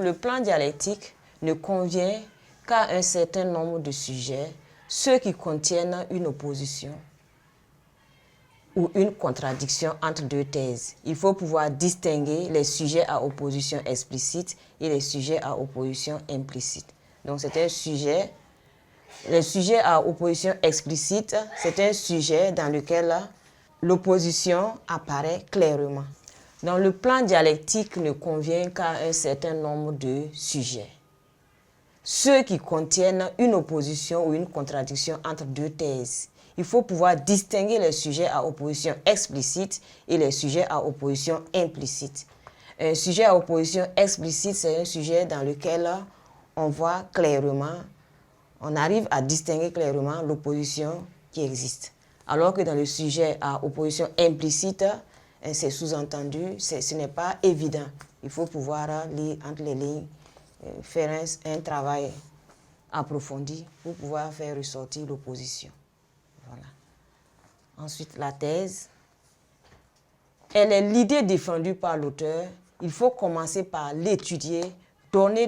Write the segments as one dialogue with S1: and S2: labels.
S1: le plan dialectique ne convient qu'à un certain nombre de sujets, ceux qui contiennent une opposition ou une contradiction entre deux thèses. Il faut pouvoir distinguer les sujets à opposition explicite et les sujets à opposition implicite. Donc c'est un sujet, le sujet à opposition explicite, c'est un sujet dans lequel l'opposition apparaît clairement. Donc le plan dialectique ne convient qu'à un certain nombre de sujets. Ceux qui contiennent une opposition ou une contradiction entre deux thèses. Il faut pouvoir distinguer les sujets à opposition explicite et les sujets à opposition implicite. Un sujet à opposition explicite, c'est un sujet dans lequel on voit clairement, on arrive à distinguer clairement l'opposition qui existe. Alors que dans le sujet à opposition implicite, c'est sous-entendu, ce n'est pas évident. Il faut pouvoir lire entre les lignes, faire un travail approfondi pour pouvoir faire ressortir l'opposition. Voilà. Ensuite, la thèse. Elle est l'idée défendue par l'auteur. Il faut commencer par l'étudier, donner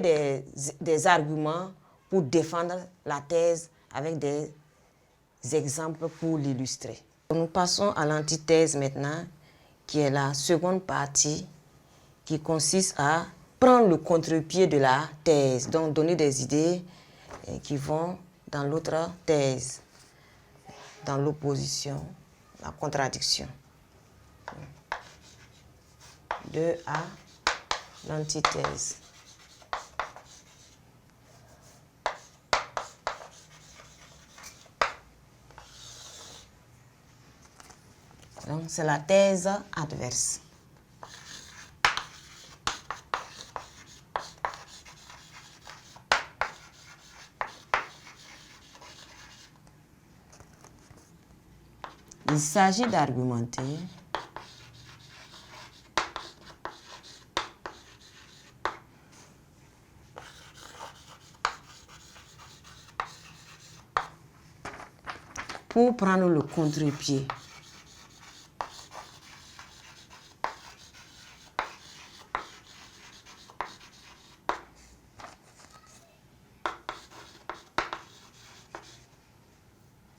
S1: des arguments pour défendre la thèse avec des exemples pour l'illustrer. Nous passons à l'antithèse maintenant, qui est la seconde partie, qui consiste à prendre le contre-pied de la thèse, donc donner des idées qui vont dans l'autre thèse, dans l'opposition, la contradiction. 2A, l'antithèse. Donc, c'est la thèse adverse. Il s'agit d'argumenter pour prendre le contre-pied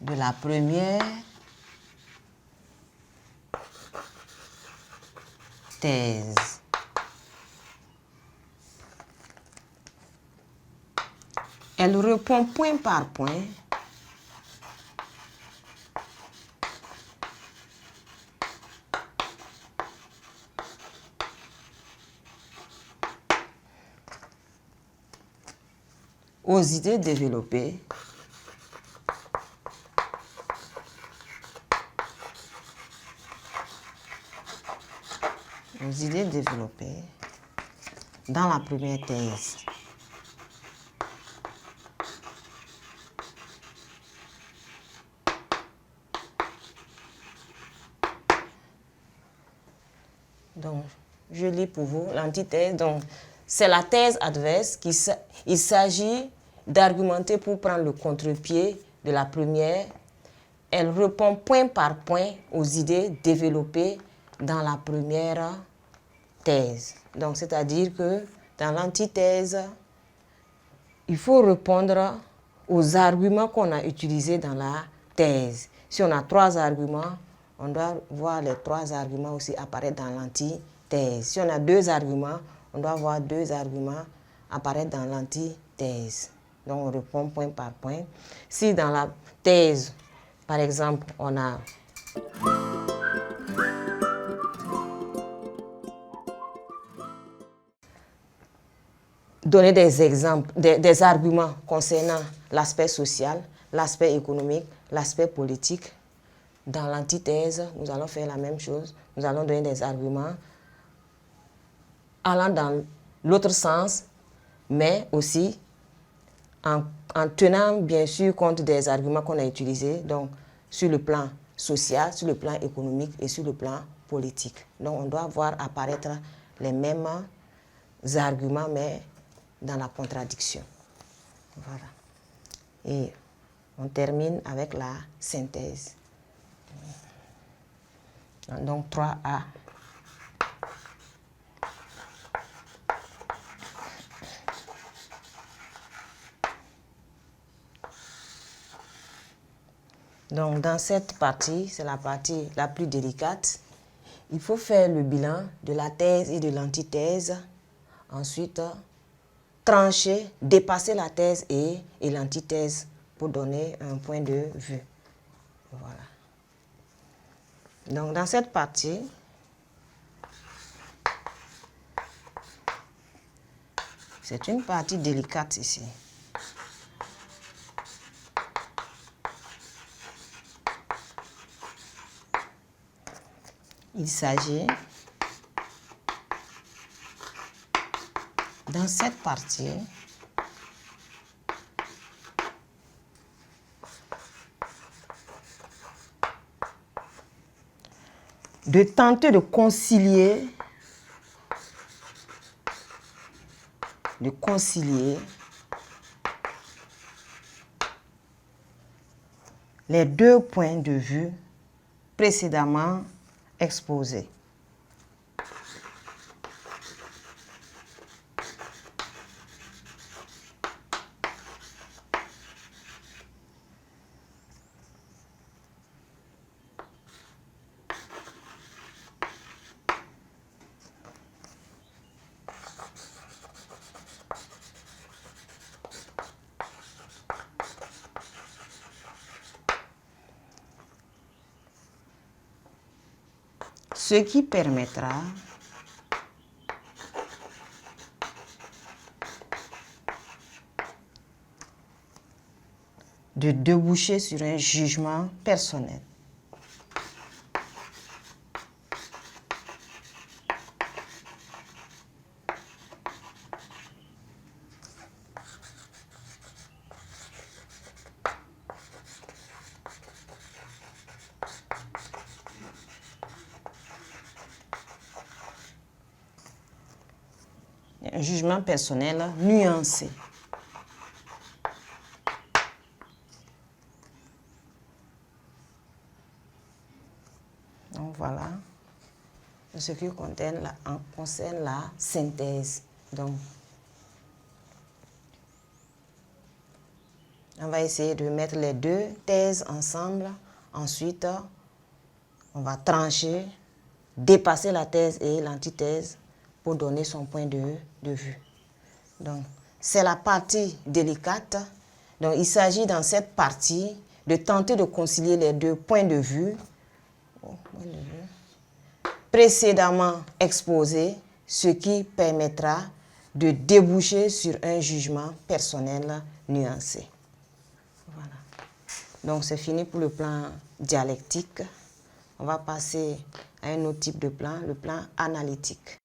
S1: de la première thèse. Elle répond point par point aux idées développées dans la première thèse. Donc, je lis pour vous l'antithèse. Donc, c'est la thèse adverse. Il s'agit d'argumenter pour prendre le contre-pied de la première. Elle répond point par point aux idées développées dans la première thèse. Donc, c'est-à-dire que dans l'antithèse, il faut répondre aux arguments qu'on a utilisés dans la thèse. Si on a 3 arguments, on doit voir les 3 arguments aussi apparaître dans l'antithèse. Si on a 2 arguments, on doit voir 2 arguments apparaître dans l'antithèse. Donc, on répond point par point. Si dans la thèse, par exemple, on a donné des exemples, des arguments concernant l'aspect social, l'aspect économique, l'aspect politique. Dans l'antithèse, nous allons faire la même chose. Nous allons donner des arguments allant dans l'autre sens, mais aussi en tenant bien sûr compte des arguments qu'on a utilisés, donc sur le plan social, sur le plan économique et sur le plan politique. Donc on doit voir apparaître les mêmes arguments, mais dans la contradiction. Voilà. Et on termine avec la synthèse. Donc 3A. Donc, dans cette partie, c'est la partie la plus délicate. Il faut faire le bilan de la thèse et de l'antithèse. Ensuite, trancher, dépasser la thèse et l'antithèse pour donner un point de vue. Voilà. Donc, dans cette partie, c'est une partie délicate ici. Il s'agit, dans cette partie, de tenter de concilier les deux points de vue précédemment exposés. Ce qui permettra de déboucher sur un jugement personnel. Un jugement personnel nuancé. Donc voilà ce qui concerne la synthèse. Donc, on va essayer de mettre les deux thèses ensemble. Ensuite, on va trancher, dépasser la thèse et l'antithèse pour donner son point de vue. Donc, c'est la partie délicate. Donc, il s'agit dans cette partie de tenter de concilier les deux points de vue précédemment exposés, ce qui permettra de déboucher sur un jugement personnel nuancé. Voilà. Donc, c'est fini pour le plan dialectique. On va passer à un autre type de plan, le plan analytique.